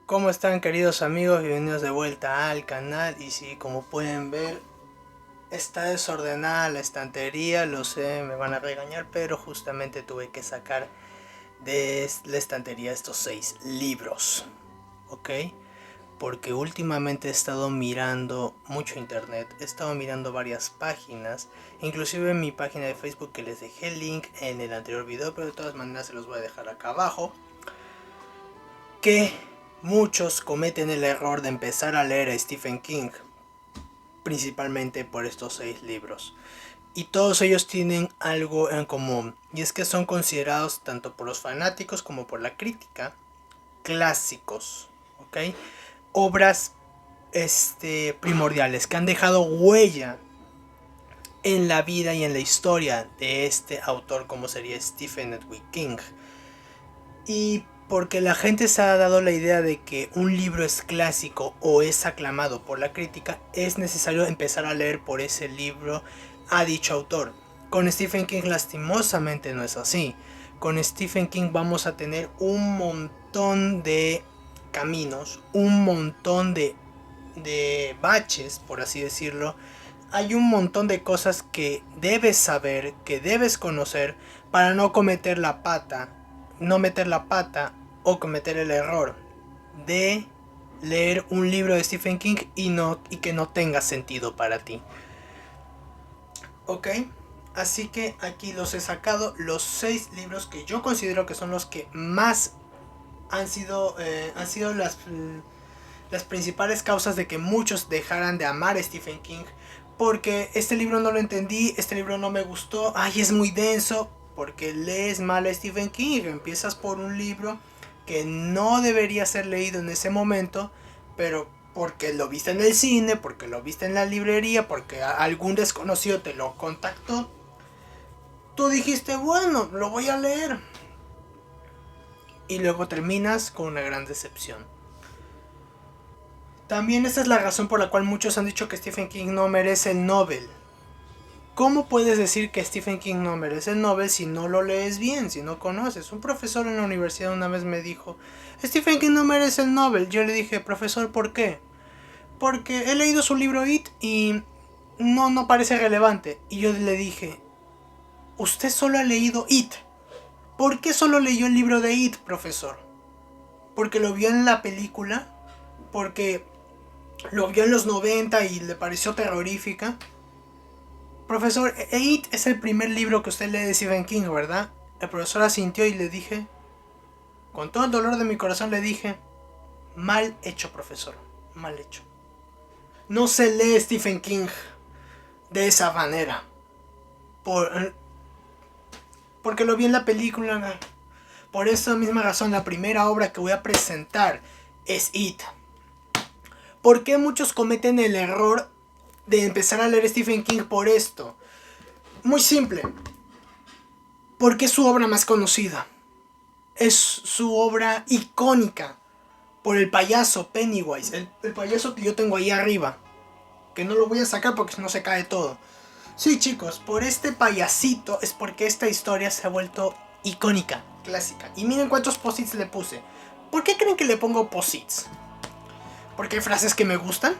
¿Cómo están, queridos amigos? Bienvenidos de vuelta al canal. Y sí, como pueden ver, está desordenada la estantería. Lo sé, me van a regañar, pero justamente tuve que sacar de la estantería estos 6 libros, ¿ok? Porque últimamente he estado mirando mucho internet, he estado mirando varias páginas, inclusive en mi página de Facebook, que les dejé el link en el anterior video, pero de todas maneras se los voy a dejar acá abajo, que muchos cometen el error de empezar a leer a Stephen King, principalmente por estos 6 libros. Y todos ellos tienen algo en común, y es que son considerados tanto por los fanáticos como por la crítica clásicos, ¿ok? Obras primordiales que han dejado huella en la vida y en la historia de este autor, como sería Stephen Edwin King. Y porque la gente se ha dado la idea de que un libro es clásico o es aclamado por la crítica, es necesario empezar a leer por ese libro a dicho autor. Con Stephen King lastimosamente no es así. Con Stephen King vamos a tener un montón de caminos, un montón de baches, por así decirlo. Hay un montón de cosas que debes saber, que debes conocer para no cometer la pata, no meter la pata o cometer el error de leer un libro de Stephen King y que no tenga sentido para ti. Ok, así que aquí los he sacado, los 6 libros que yo considero que son los que más han sido las principales causas de que muchos dejaran de amar a Stephen King. Porque este libro no lo entendí, este libro no me gustó, ay, es muy denso. Porque lees mal a Stephen King, empiezas por un libro que no debería ser leído en ese momento, pero porque lo viste en el cine, porque lo viste en la librería, porque algún desconocido te lo contactó, tú dijiste, bueno, lo voy a leer. Y luego terminas con una gran decepción. También esta es la razón por la cual muchos han dicho que Stephen King no merece el Nobel. ¿Cómo puedes decir que Stephen King no merece el Nobel si no lo lees bien, si no conoces? Un profesor en la universidad una vez me dijo, Stephen King no merece el Nobel. Yo le dije, profesor, ¿por qué? Porque he leído su libro It y no parece relevante. Y yo le dije, usted solo ha leído It. ¿Por qué solo leyó el libro de It, profesor? ¿Porque lo vio en la película? ¿Porque lo vio en los 90 y le pareció terrorífica? Profesor, It es el primer libro que usted lee de Stephen King, ¿verdad? El profesor asintió y le dije, con todo el dolor de mi corazón le dije, mal hecho, profesor, mal hecho. No se lee Stephen King de esa manera. Porque lo vi en la película. Por esa misma razón, la primera obra que voy a presentar es It. ¿Por qué muchos cometen el error de empezar a leer Stephen King por esto? Muy simple. Porque es su obra más conocida. Es su obra icónica. Por el payaso Pennywise. El payaso que yo tengo ahí arriba. Que no lo voy a sacar porque si no se cae todo. Sí, chicos, por este payasito es porque esta historia se ha vuelto icónica, clásica. Y miren cuántos posits le puse. ¿Por qué creen que le pongo posits? ¿Porque hay frases que me gustan?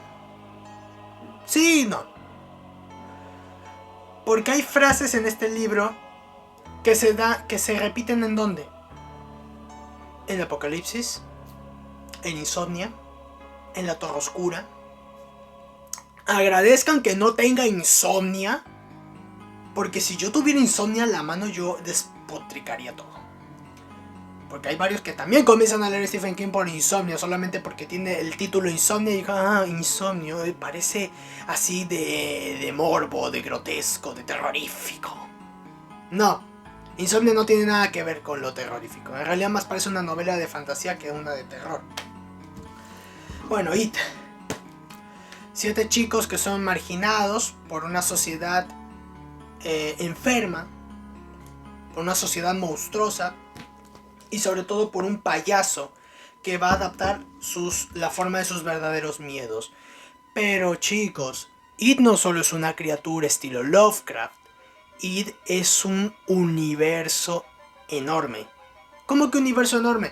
Sí, no. Porque hay frases en este libro que se repiten en ¿dónde? En Apocalipsis, en Insomnia, en La Torre Oscura. Agradezcan que no tenga insomnia, porque si yo tuviera insomnia en la mano yo despotricaría todo. Porque hay varios que también comienzan a leer Stephen King por insomnio, solamente porque tiene el título Insomnia y digo, insomnio, parece así de morbo, de grotesco, de terrorífico. No, Insomnia no tiene nada que ver con lo terrorífico. En realidad más parece una novela de fantasía que una de terror. Bueno, It. 7 chicos que son marginados por una sociedad enferma, por una sociedad monstruosa y sobre todo por un payaso que va a adaptar la forma de sus verdaderos miedos. Pero chicos, It no solo es una criatura estilo Lovecraft, It es un universo enorme. ¿Cómo que universo enorme?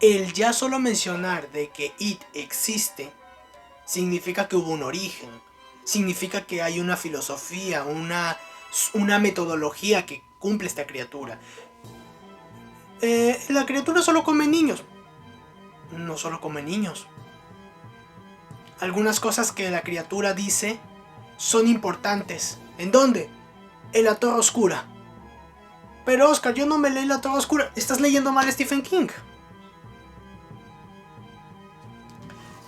El ya solo mencionar de que It existe significa que hubo un origen, significa que hay una filosofía, una metodología que cumple esta criatura. La criatura solo come niños. No solo come niños. Algunas cosas que la criatura dice son importantes. ¿En dónde? En la Torre Oscura. Pero Oscar, yo no me leí la Torre Oscura. Estás leyendo mal a Stephen King.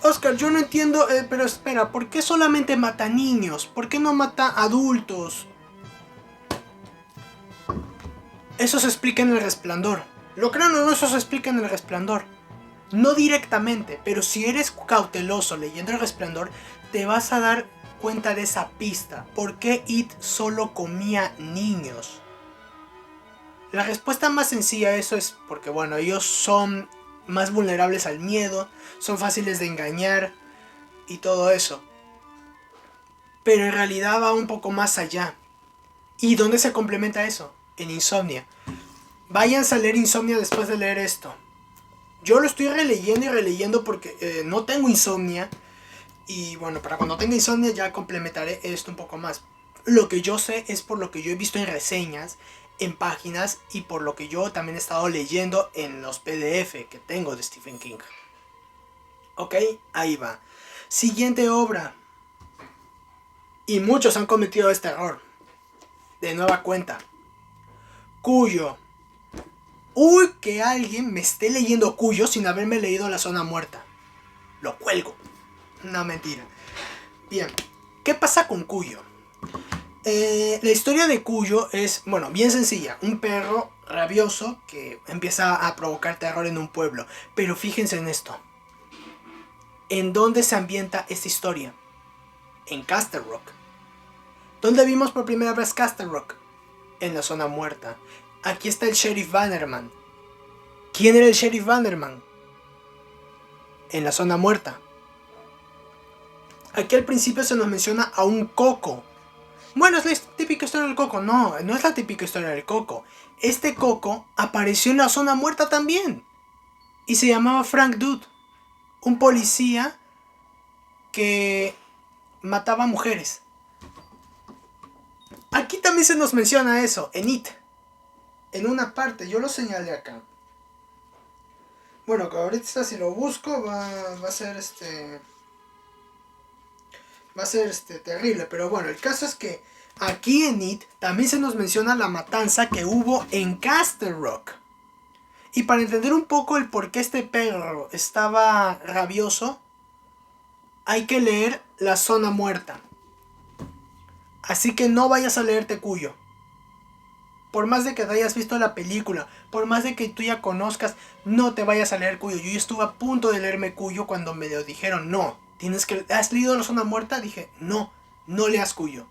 Oscar, yo no entiendo, pero espera, ¿por qué solamente mata niños? ¿Por qué no mata adultos? Eso se explica en El Resplandor. Lo crean o no, eso se explica en El Resplandor. No directamente, pero si eres cauteloso leyendo El Resplandor, te vas a dar cuenta de esa pista. ¿Por qué It solo comía niños? La respuesta más sencilla a eso es porque, bueno, ellos son más vulnerables al miedo, son fáciles de engañar y todo eso. Pero en realidad va un poco más allá. ¿Y dónde se complementa eso? En Insomnia. Váyanse a leer Insomnia después de leer esto. Yo lo estoy releyendo y releyendo porque no tengo insomnia. Y bueno, para cuando tenga insomnia ya complementaré esto un poco más. Lo que yo sé es por lo que yo he visto en reseñas, en páginas y por lo que yo también he estado leyendo en los PDF que tengo de Stephen King. Ok, ahí va. Siguiente obra. Y muchos han cometido este error. De nueva cuenta. Cuyo. Uy, que alguien me esté leyendo Cuyo sin haberme leído La Zona Muerta. Lo cuelgo. No, mentira. Bien, ¿qué pasa con Cuyo? La historia de Cuyo es, bueno, bien sencilla. Un perro rabioso que empieza a provocar terror en un pueblo. Pero fíjense en esto. ¿En dónde se ambienta esta historia? En Castle Rock. ¿Dónde vimos por primera vez Castle Rock? En La Zona Muerta. Aquí está el Sheriff Bannerman. ¿Quién era el Sheriff Bannerman? En La Zona Muerta. Aquí al principio se nos menciona a un coco. Bueno, es la típica historia del coco. No, no es la típica historia del coco. Este coco apareció en La Zona Muerta también. Y se llamaba Frank Dude. Un policía que mataba mujeres. Aquí también se nos menciona eso, en It. En una parte, yo lo señalé acá. Bueno, que ahorita si lo busco va a ser terrible. Pero bueno, el caso es que aquí en It también se nos menciona la matanza que hubo en Castle Rock. Y para entender un poco el por qué este perro estaba rabioso, hay que leer La Zona Muerta. Así que no vayas a leerte Cuyo. Por más de que te hayas visto la película, por más de que tú ya conozcas, no te vayas a leer Cuyo. Yo estuve a punto de leerme Cuyo cuando me lo dijeron, no, tienes que... ¿Has leído La Zona Muerta? Dije, no leas Cuyo.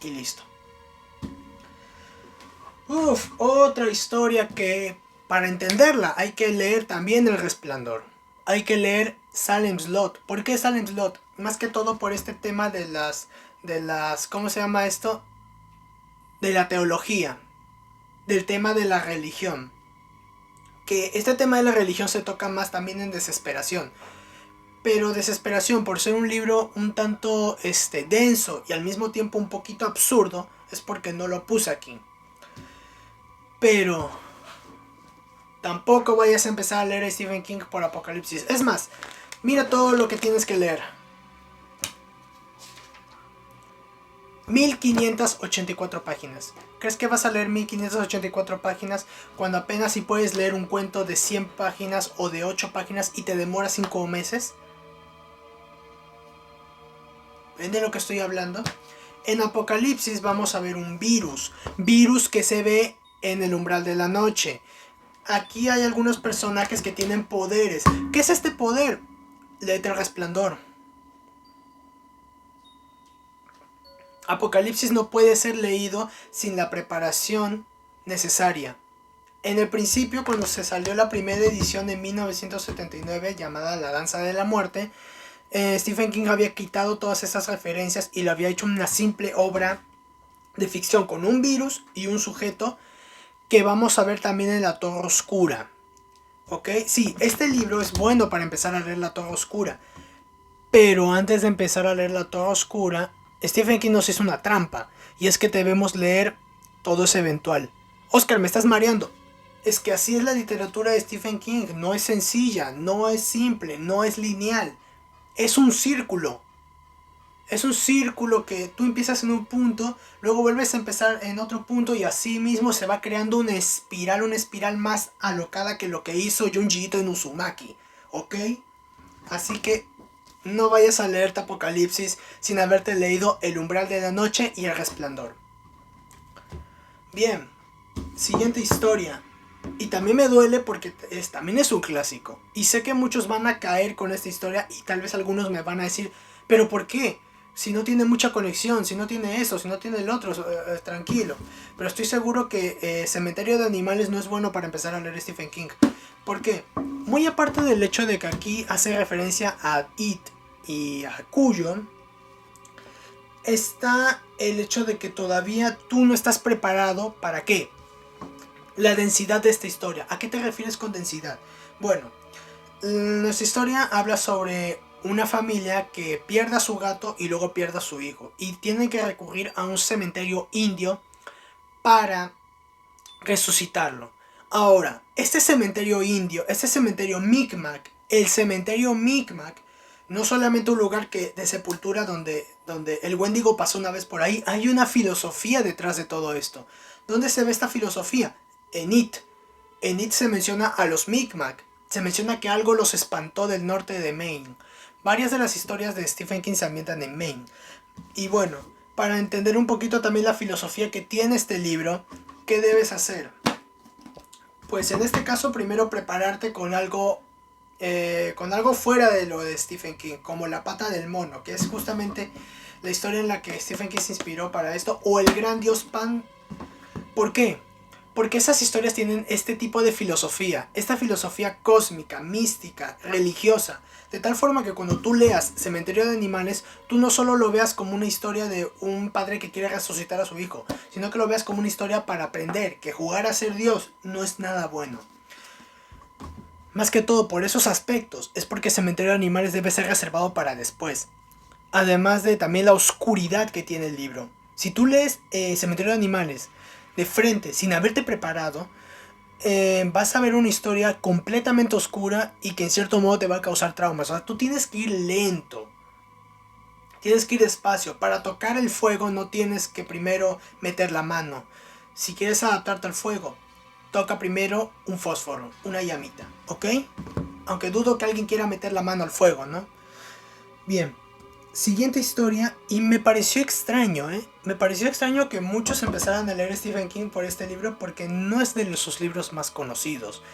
Y listo. Otra historia que para entenderla hay que leer también El Resplandor. Hay que leer Salem's Lot. ¿Por qué Salem's Lot? Más que todo por este tema de las ¿cómo se llama esto? De la teología, del tema de la religión. Que este tema de la religión se toca más también en Desesperación. Pero Desesperación, por ser un libro un tanto denso y al mismo tiempo un poquito absurdo, es porque no lo puse aquí. Pero tampoco vayas a empezar a leer a Stephen King por Apocalipsis. Es más, mira todo lo que tienes que leer. 1584 páginas. ¿Crees que vas a leer 1584 páginas cuando apenas si puedes leer un cuento de 100 páginas o de 8 páginas y te demora 5 meses? ¿Ven de lo que estoy hablando? En Apocalipsis vamos a ver un virus que se ve en el umbral de la noche. Aquí hay algunos personajes que tienen poderes. ¿Qué es este poder? Léete El Resplandor. Apocalipsis no puede ser leído sin la preparación necesaria. En el principio, cuando se salió la primera edición en 1979 llamada La Danza de la Muerte, Stephen King había quitado todas esas referencias y lo había hecho una simple obra de ficción con un virus y un sujeto que vamos a ver también en La Torre Oscura. ¿Ok? Sí, este libro es bueno para empezar a leer La Torre Oscura. Pero antes de empezar a leer La Torre Oscura, Stephen King nos hizo una trampa. Y es que debemos leer Todo es eventual. Oscar, me estás mareando. Es que así es la literatura de Stephen King. No es sencilla, no es simple, no es lineal. Es un círculo. Es un círculo que tú empiezas en un punto, luego vuelves a empezar en otro punto y así mismo se va creando una espiral más alocada que lo que hizo Junji Ito en Uzumaki. ¿Ok? Así que no vayas a leerte Apocalipsis sin haberte leído El umbral de la noche y El resplandor. Bien, siguiente historia. Y también me duele porque también es un clásico. Y sé que muchos van a caer con esta historia y tal vez algunos me van a decir, ¿pero por qué? Si no tiene mucha conexión, si no tiene eso, si no tiene el otro, tranquilo. Pero estoy seguro que Cementerio de Animales no es bueno para empezar a leer Stephen King. ¿Por qué? Muy aparte del hecho de que aquí hace referencia a It y a Cuyo, está el hecho de que todavía tú no estás preparado para qué. La densidad de esta historia. ¿A qué te refieres con densidad? Bueno, nuestra historia habla sobre una familia que pierde a su gato y luego pierde a su hijo. Y tienen que recurrir a un cementerio indio para resucitarlo. Ahora, este cementerio indio, este cementerio Micmac, el cementerio Micmac, no solamente un lugar de sepultura donde el Wendigo pasó una vez por ahí, hay una filosofía detrás de todo esto. ¿Dónde se ve esta filosofía? En It. En It se menciona a los Micmac. Se menciona que algo los espantó del norte de Maine. Varias de las historias de Stephen King se ambientan en Maine. Y bueno, para entender un poquito también la filosofía que tiene este libro, ¿qué debes hacer? Pues en este caso primero prepararte con algo fuera de lo de Stephen King, como La pata del mono, que es justamente la historia en la que Stephen King se inspiró para esto, o El gran dios Pan. ¿Por qué? Porque esas historias tienen este tipo de filosofía, esta filosofía cósmica, mística, religiosa, de tal forma que cuando tú leas Cementerio de Animales, tú no solo lo veas como una historia de un padre que quiere resucitar a su hijo, sino que lo veas como una historia para aprender que jugar a ser Dios no es nada bueno. Más que todo por esos aspectos, es porque Cementerio de Animales debe ser reservado para después. Además de también la oscuridad que tiene el libro. Si tú lees Cementerio de Animales de frente, sin haberte preparado, vas a ver una historia completamente oscura y que en cierto modo te va a causar traumas. O sea, tú tienes que ir lento. Tienes que ir despacio. Para tocar el fuego no tienes que primero meter la mano. Si quieres adaptarte al fuego, toca primero un fósforo, una llamita, ¿ok? Aunque dudo que alguien quiera meter la mano al fuego, ¿no? Bien. Siguiente historia, y me pareció extraño, me pareció extraño que muchos empezaran a leer Stephen King por este libro porque no es de sus libros más conocidos,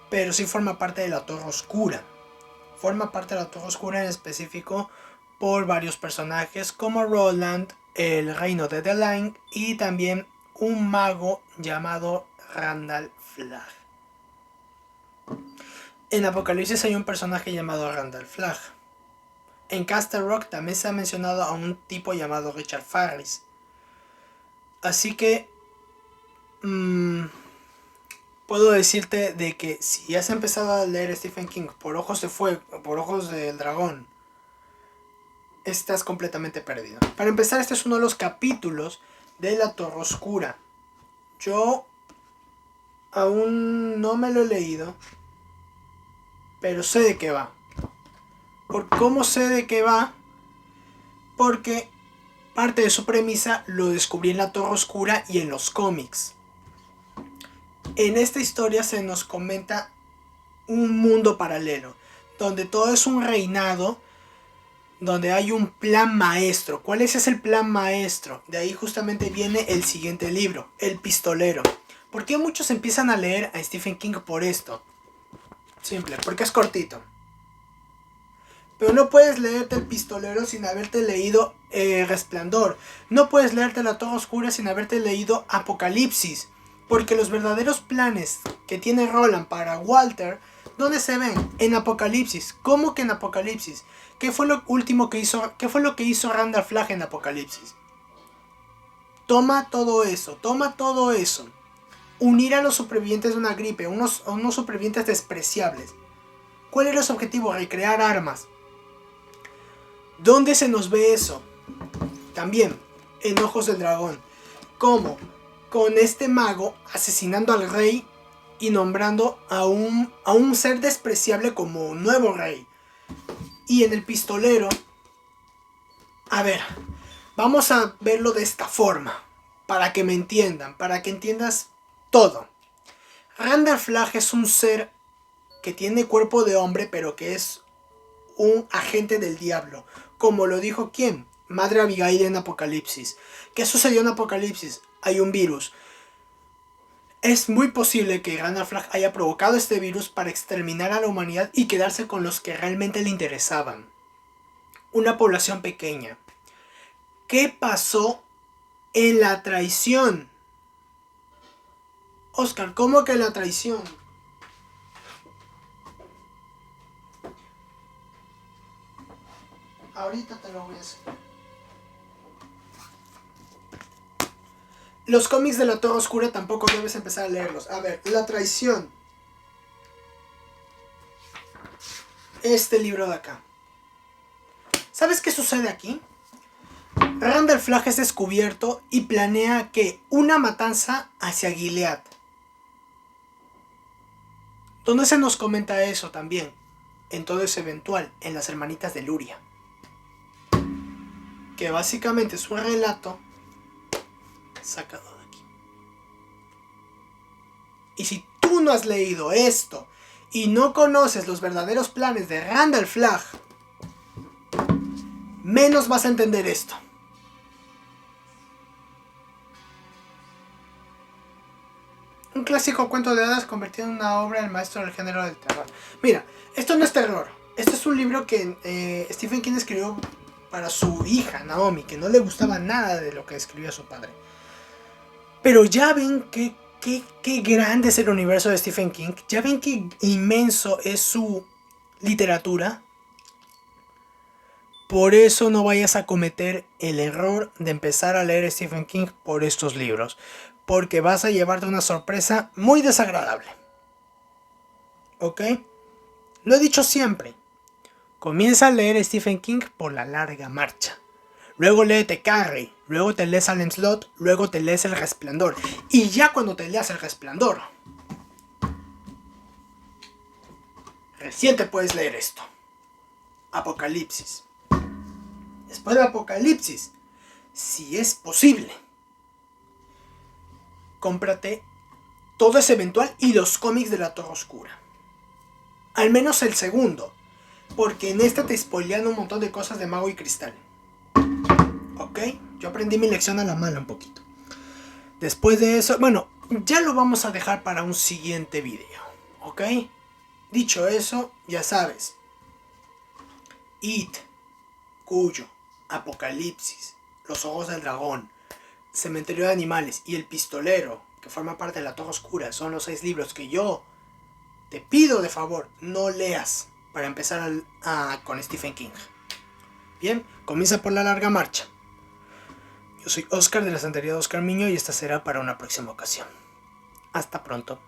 pero sí forma parte de La Torre Oscura. Forma parte de La Torre Oscura en específico por varios personajes como Roland, el reino de The Line y también un mago llamado Randall Flagg. En Apocalipsis hay un personaje llamado Randall Flagg. En Castle Rock también se ha mencionado a un tipo llamado Richard Farris. Así que puedo decirte de que si has empezado a leer Stephen King por Ojos de Fuego, por Ojos del Dragón, estás completamente perdido. Para empezar, este es uno de los capítulos de La Torre Oscura. Yo aún no me lo he leído, pero sé de qué va. ¿Por cómo sé de qué va? Porque parte de su premisa lo descubrí en La Torre Oscura y en los cómics. En esta historia se nos comenta un mundo paralelo, donde todo es un reinado, donde hay un plan maestro. ¿Cuál es ese plan maestro? De ahí justamente viene el siguiente libro, El Pistolero. ¿Por qué muchos empiezan a leer a Stephen King por esto? Simple, porque es cortito. Pero no puedes leerte El Pistolero sin haberte leído Resplandor. No puedes leerte La Torre Oscura sin haberte leído Apocalipsis. Porque los verdaderos planes que tiene Roland para Walter, ¿dónde se ven? En Apocalipsis. ¿Cómo que en Apocalipsis? ¿Qué fue lo último que hizo? ¿Qué fue lo que hizo Randall Flagg en Apocalipsis? Toma todo eso. unir a los supervivientes de una gripe, unos supervivientes despreciables. ¿Cuál era su objetivo? Recrear armas. ¿Dónde se nos ve eso? También en Ojos del Dragón. ¿Cómo? Con este mago asesinando al rey y nombrando a un ser despreciable como nuevo rey. Y en El Pistolero, a ver, vamos a verlo de esta forma, para que me entiendan, para que entiendas todo. Randall Flagg es un ser que tiene cuerpo de hombre, pero que es un agente del diablo. Como lo dijo ¿quién? Madre Abigail en Apocalipsis. ¿Qué sucedió en Apocalipsis? Hay un virus. Es muy posible que Randall Flagg haya provocado este virus para exterminar a la humanidad y quedarse con los que realmente le interesaban. Una población pequeña. ¿Qué pasó en la traición? Oscar, ¿cómo que la traición? Ahorita te lo voy a decir. Los cómics de la Torre Oscura tampoco debes empezar a leerlos. A ver, la traición. Este libro de acá. ¿Sabes qué sucede aquí? Randall Flagg es descubierto y planea que una matanza hacia Gilead. ¿Dónde se nos comenta eso también? En Todo es Eventual, en Las Hermanitas de Luria. Que básicamente es un relato sacado de aquí. Y si tú no has leído esto y no conoces los verdaderos planes de Randall Flagg, menos vas a entender esto. Un clásico cuento de hadas convertido en una obra del maestro del género del terror. Mira, esto no es terror. Esto es un libro que Stephen King escribió para su hija, Naomi, que no le gustaba nada de lo que escribía su padre. Pero ya ven qué grande es el universo de Stephen King. Ya ven qué inmenso es su literatura. Por eso no vayas a cometer el error de empezar a leer Stephen King por estos libros. Porque vas a llevarte una sorpresa muy desagradable. ¿Ok? Lo he dicho siempre. Comienza a leer Stephen King por la larga marcha. Luego léete Carrie, luego te lees Salem Slot, luego te lees El Resplandor. Y ya cuando te leas El Resplandor, recién te puedes leer esto. Apocalipsis. Después de Apocalipsis, si es posible, cómprate Todo es Eventual y los cómics de la Torre Oscura. Al menos el segundo, porque en este te spoilean un montón de cosas de Mago y Cristal. ¿Ok? Yo aprendí mi lección a la mala un poquito. Después de eso, bueno, ya lo vamos a dejar para un siguiente video. ¿Ok? Dicho eso, ya sabes. It, Cuyo, Apocalipsis, Los Ojos del Dragón, Cementerio de Animales y El Pistolero, que forma parte de la Torre Oscura, son los 6 libros que yo te pido de favor no leas para empezar con Stephen King. Bien, comienza por la larga marcha. Yo soy Oscar de la Santería de Oscar Miño y esta será para una próxima ocasión. Hasta pronto.